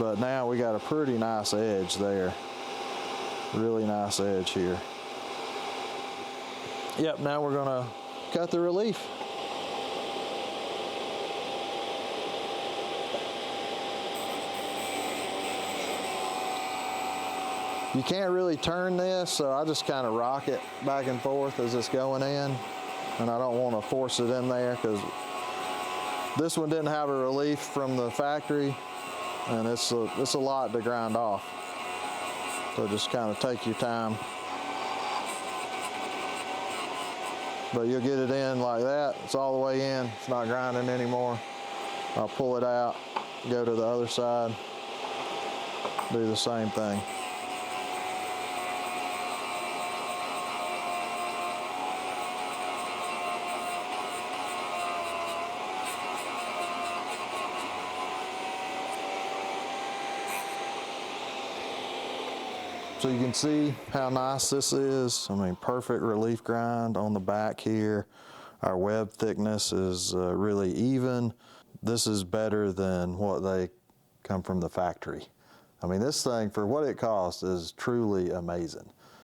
But now we got a pretty nice edge there. Really nice edge here. Yep, now we're gonna cut the relief. You can't really turn this, so I just kind of rock it back and forth as it's going in. And I don't want to force it in there because this one didn't have a relief from the factory, and it's a lot to grind off. So just kind of take your time. But you'll get it in like that. It's all the way in. It's not grinding anymore. I'll pull it out, go to the other side, do the same thing. So you can see how nice this is. I mean, perfect relief grind on the back here. Our web thickness is really even. This is better than what they come from the factory. I mean, this thing, for what it costs, is truly amazing.